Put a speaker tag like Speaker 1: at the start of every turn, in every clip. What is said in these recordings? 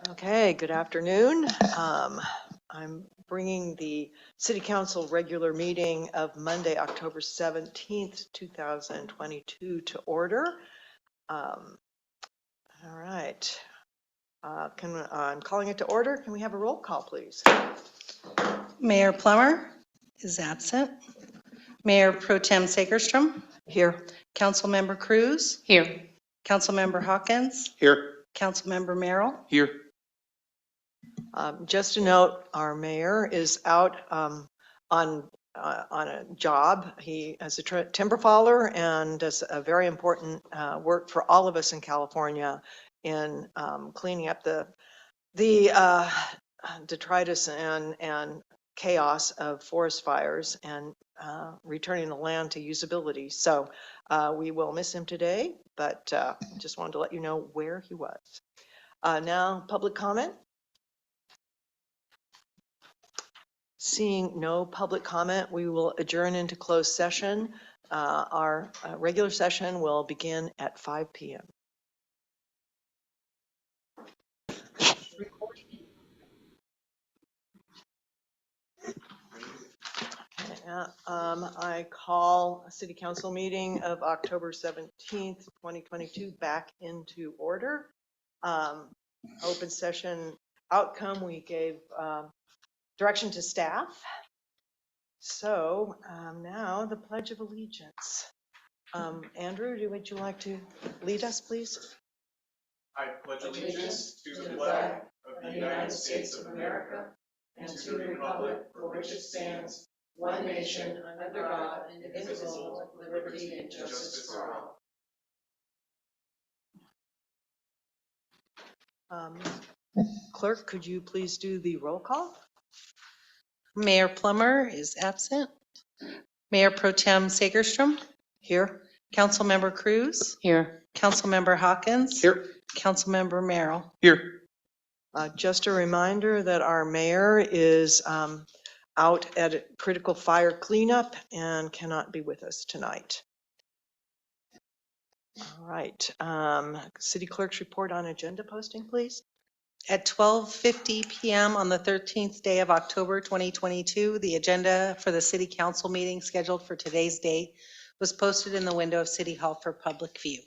Speaker 1: Okay, good afternoon. I'm bringing the City Council regular meeting of Monday, October 17th, 2022 to order. All right. I'm calling it to order. Can we have a roll call, please?
Speaker 2: Mayor Plummer is absent. Mayor Pro Tem Sagerstrom.
Speaker 1: Here.
Speaker 2: Councilmember Cruz.
Speaker 3: Here.
Speaker 2: Councilmember Hawkins.
Speaker 4: Here.
Speaker 2: Councilmember Merrill.
Speaker 4: Here.
Speaker 1: Just a note, our mayor is out on a job. He is a timber faller and does a very important work for all of us in California in cleaning up the detritus and chaos of forest fires and returning the land to usability. So we will miss him today, but just wanted to let you know where he was. Now, public comment. Seeing no public comment, we will adjourn into closed session. Our regular session will begin at 5 p.m. I call a City Council meeting of October 17th, 2022 back into order. Open session outcome, we gave direction to staff. So now the Pledge of Allegiance. Andrew, would you like to lead us, please?
Speaker 5: I pledge allegiance to the flag of the United States of America and to the republic for which it stands, one nation under God, indivisible, with liberty and justice for
Speaker 1: all. Clerk, could you please do the roll call?
Speaker 2: Mayor Plummer is absent. Mayor Pro Tem Sagerstrom.
Speaker 1: Here.
Speaker 2: Councilmember Cruz.
Speaker 3: Here.
Speaker 2: Councilmember Hawkins.
Speaker 4: Here.
Speaker 2: Councilmember Merrill.
Speaker 4: Here.
Speaker 1: Just a reminder that our mayor is out at a critical fire cleanup and cannot be with us tonight. All right. City Clerk's report on agenda posting, please.
Speaker 2: At 12:50 p.m. on the 13th day of October 2022, the agenda for the City Council meeting scheduled for today's date was posted in the window of City Hall for public view.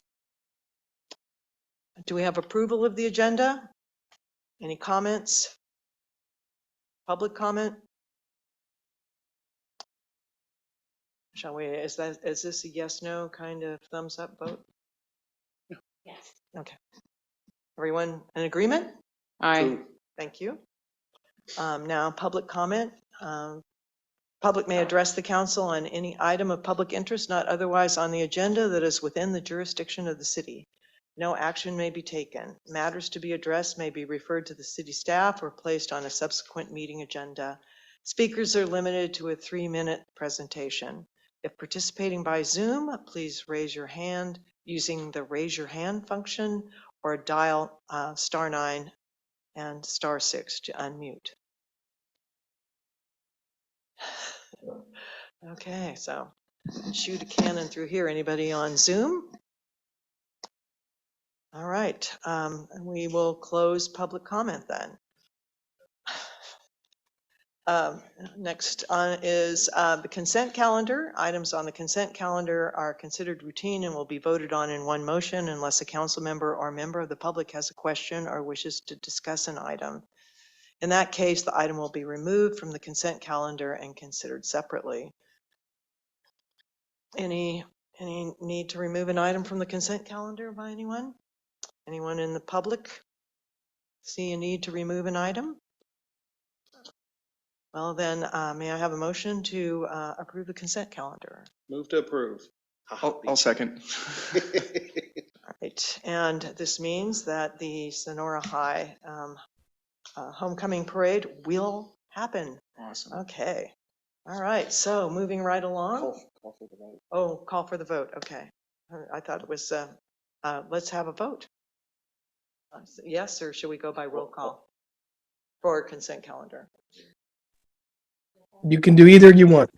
Speaker 1: Do we have approval of the agenda? Any comments? Public comment? Shall we, is this a yes, no kind of thumbs up vote?
Speaker 3: Yes.
Speaker 1: Okay. Everyone in agreement?
Speaker 3: Aye.
Speaker 1: Thank you. Now, public comment. Public may address the council on any item of public interest not otherwise on the agenda that is within the jurisdiction of the city. No action may be taken. Matters to be addressed may be referred to the city staff or placed on a subsequent meeting agenda. Speakers are limited to a 3-minute presentation. If participating by Zoom, please raise your hand using the raise your hand function or dial *9 and *6 to unmute. Okay, so shoot a cannon through here. Anybody on Zoom? All right, we will close public comment then. Next is the consent calendar. Items on the consent calendar are considered routine and will be voted on in one motion unless a council member or member of the public has a question or wishes to discuss an item. In that case, the item will be removed from the consent calendar and considered separately. Any need to remove an item from the consent calendar by anyone? Anyone in the public see a need to remove an item? Well, then, may I have a motion to approve the consent calendar?
Speaker 4: Move to approve. I'll second.
Speaker 1: All right, and this means that the Sonora High homecoming parade will happen.
Speaker 4: Awesome.
Speaker 1: Okay. All right, so moving right along.
Speaker 4: Call for the vote.
Speaker 1: Oh, call for the vote. Okay. I thought it was, let's have a vote. Yes, or should we go by roll call for consent calendar?
Speaker 6: You can do either you want.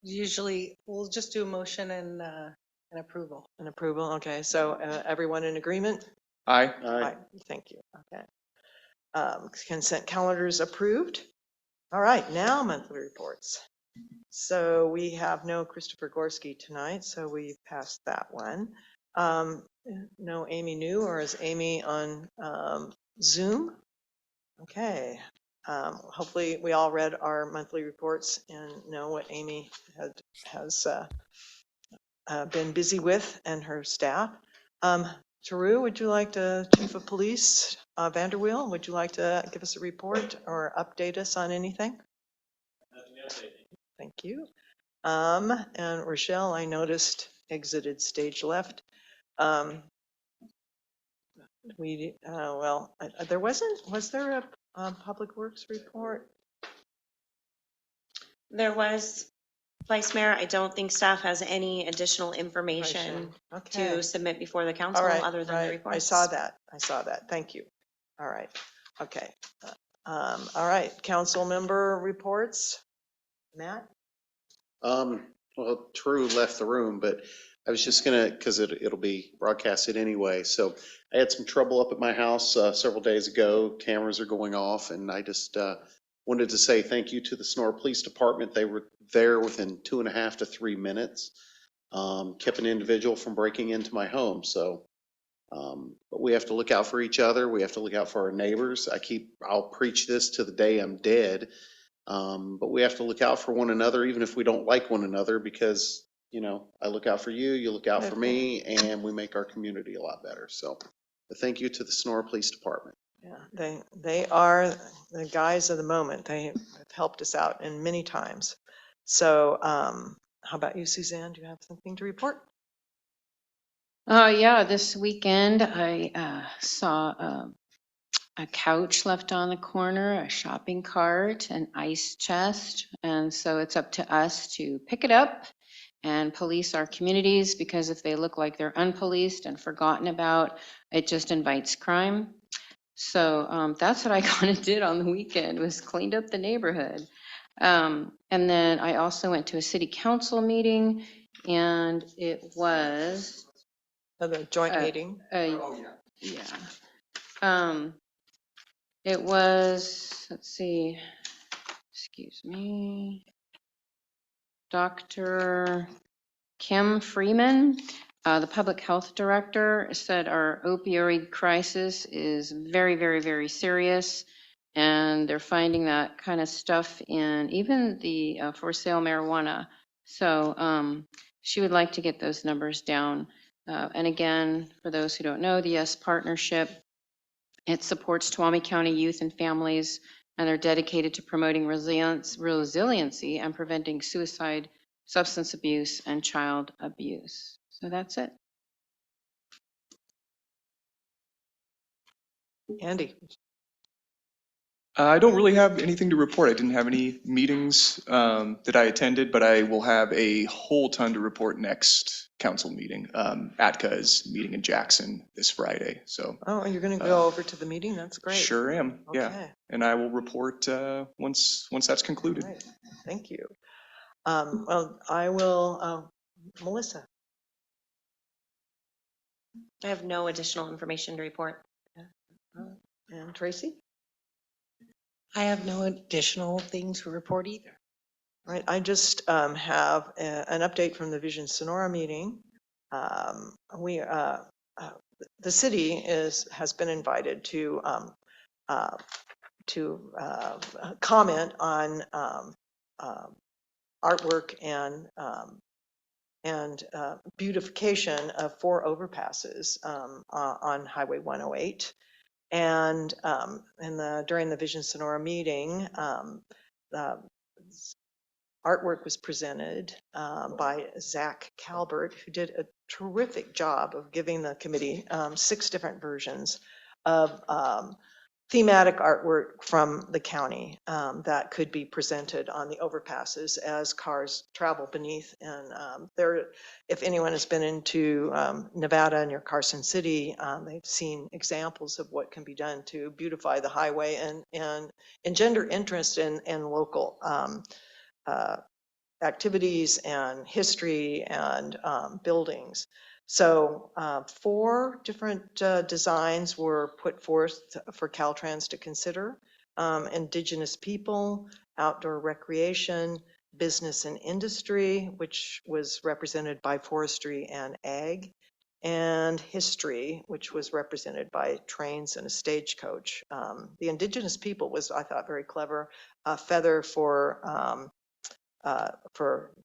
Speaker 2: Usually we'll just do a motion and an approval.
Speaker 1: An approval. Okay, so everyone in agreement?
Speaker 4: Aye.
Speaker 1: Aye. Thank you. Okay. Consent calendars approved. All right, now monthly reports. So we have no Christopher Gorski tonight, so we passed that one. No Amy New, or is Amy on Zoom? Okay. Hopefully we all read our monthly reports and know what Amy has been busy with and her staff. Taru, would you like to, Chief of Police Vanderweel, would you like to give us a report or update us on anything? Thank you. And Rochelle, I noticed exited stage left. There was there a Public Works report?
Speaker 6: There was, Vice Mayor, I don't think staff has any additional information
Speaker 1: Okay.
Speaker 6: to submit before the
Speaker 1: All
Speaker 6: council
Speaker 1: right,
Speaker 6: other than the
Speaker 1: right.
Speaker 6: reports.
Speaker 1: I saw that. Thank you. All right. Okay. All right. Council member reports. Matt?
Speaker 7: Well, True left the room, but I was just gonna, because it'll be broadcasted anyway. So I had some trouble up at my house several days ago. Cameras are going off, and I just wanted to say thank you to the Sonora Police Department. They were there within 2.5 to 3 minutes. Kept an individual from breaking into my home. So, but we have to look out for each other. We have to look out for our neighbors. I'll preach this to the day I'm dead. But we have to look out for one another, even if we don't like one another, because, I look out for you, you look out for me, and we make our community a lot better. So but thank you to the Sonora Police Department.
Speaker 1: Yeah, they are the guys of the moment. They have helped us out in many times. So, how about you, Suzanne? Do you have something to report?
Speaker 3: Yeah, this weekend I saw a couch left on the corner, a shopping cart, an ice chest. And so it's up to us to pick it up and police our communities, because if they look like they're unpoliced and forgotten about, it just invites crime. So that's what I kind of did on the weekend, was cleaned up the neighborhood. And then I also went to a city council meeting, and it was
Speaker 1: The joint meeting?
Speaker 3: yeah. It was, let's see, excuse me, Dr. Kim Freeman, the public health director, said our opioid crisis is very, very, very serious. And they're finding that kind of stuff in even the for sale marijuana. So she would like to get those numbers down. And again, for those who don't know, the YES Partnership, it supports Tuolumne County youth and families, and they're dedicated to promoting resiliency and preventing suicide, substance abuse, and child abuse. So that's it.
Speaker 1: Andy?
Speaker 8: I don't really have anything to report. I didn't have any meetings that I attended, but I will have a whole ton to report next council meeting. ATCA is meeting in Jackson this Friday, so.
Speaker 1: Oh, you're going to go over to the meeting? That's great.
Speaker 8: Sure am, yeah.
Speaker 1: Okay.
Speaker 8: And I will report once that's concluded.
Speaker 1: All right. Thank you. Well, I will, Melissa.
Speaker 6: I have no additional information to report.
Speaker 1: And Tracy?
Speaker 2: I have no additional thing to report either.
Speaker 1: All right, I just have an update from the Vision Sonora meeting. The city has been invited to comment on artwork and beautification of 4 overpasses on Highway 108. And during the Vision Sonora meeting, artwork was presented by Zach Calbert, who did a terrific job of giving the committee 6 different versions of thematic artwork from the county that could be presented on the overpasses as cars travel beneath. And if anyone has been into Nevada near Carson City, they've seen examples of what can be done to beautify the highway and engender interest in local activities and history and buildings. So 4 different designs were put forth for Caltrans to consider. Indigenous people, outdoor recreation, business and industry, which was represented by forestry and ag, and history, which was represented by trains and a stagecoach. The indigenous people was, I thought, very clever. Feather for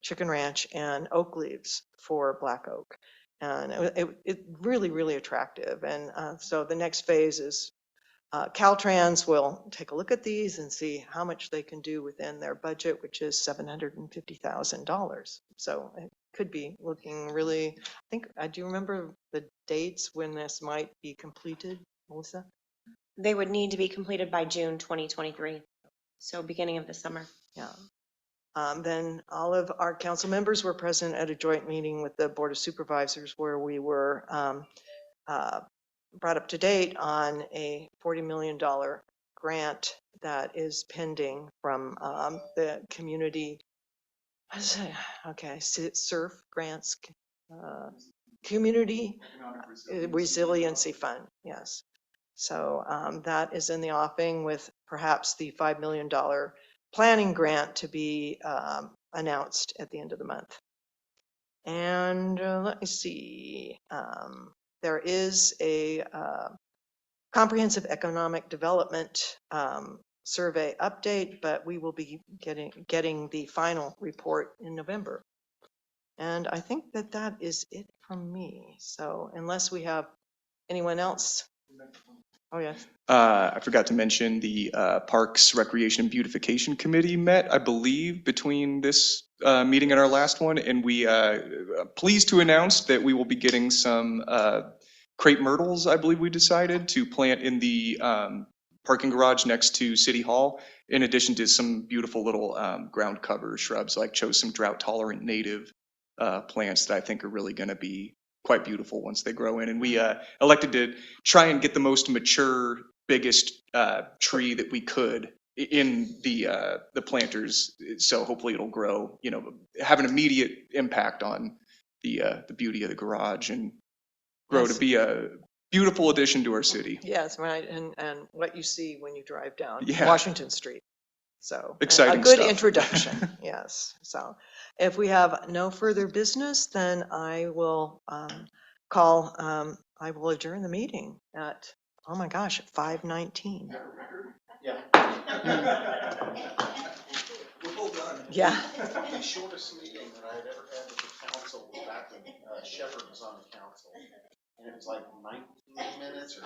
Speaker 1: Chicken Ranch and oak leaves for Black Oak. And it really, really attractive. And so the next phase is Caltrans will take a look at these and see how much they can do within their budget, which is $750,000. So it could be looking really, I think, do you remember the dates when this might be completed, Melissa?
Speaker 6: They would need to be completed by June 2023, so beginning of the summer.
Speaker 1: Yeah. Then all of our council members were present at a joint meeting with the Board of Supervisors where we were brought up to date on a $40 million grant that is pending from the community, SURF grants, Community Resiliency Fund, yes. So that is in the offing with perhaps the $5 million planning grant to be announced at the end of the month. And let me see, there is a comprehensive economic development survey update, but we will be getting the final report in November. And I think that that is it from me. So unless we have anyone else. Oh, yes.
Speaker 8: I forgot to mention the Parks, Recreation, and Beautification Committee met, I believe, between this meeting and our last one, and we pleased to announce that we will be getting some crepe myrtles, I believe we decided, to plant in the parking garage next to City Hall, in addition to some beautiful little ground cover shrubs, like chose some drought-tolerant native plants that I think are really going to be quite beautiful once they grow in. And we elected to try and get the most mature, biggest tree that we could in the planters. So hopefully it'll grow, have an immediate impact on the beauty of the garage and grow
Speaker 1: Yes.
Speaker 8: to be a beautiful addition to our city.
Speaker 1: Yes, right. And what you see when you drive down
Speaker 8: Yeah.
Speaker 1: Washington Street. So
Speaker 8: Exciting
Speaker 1: a good
Speaker 8: stuff.
Speaker 1: introduction. Yes. So if we have no further business, then I will I will adjourn the meeting at, oh my gosh, 5:19.
Speaker 7: Yeah. We're both done.
Speaker 1: Yeah.
Speaker 7: The shortest meeting that I had ever had with the council was back when Shepherd was on the council. And it was like 19 minutes or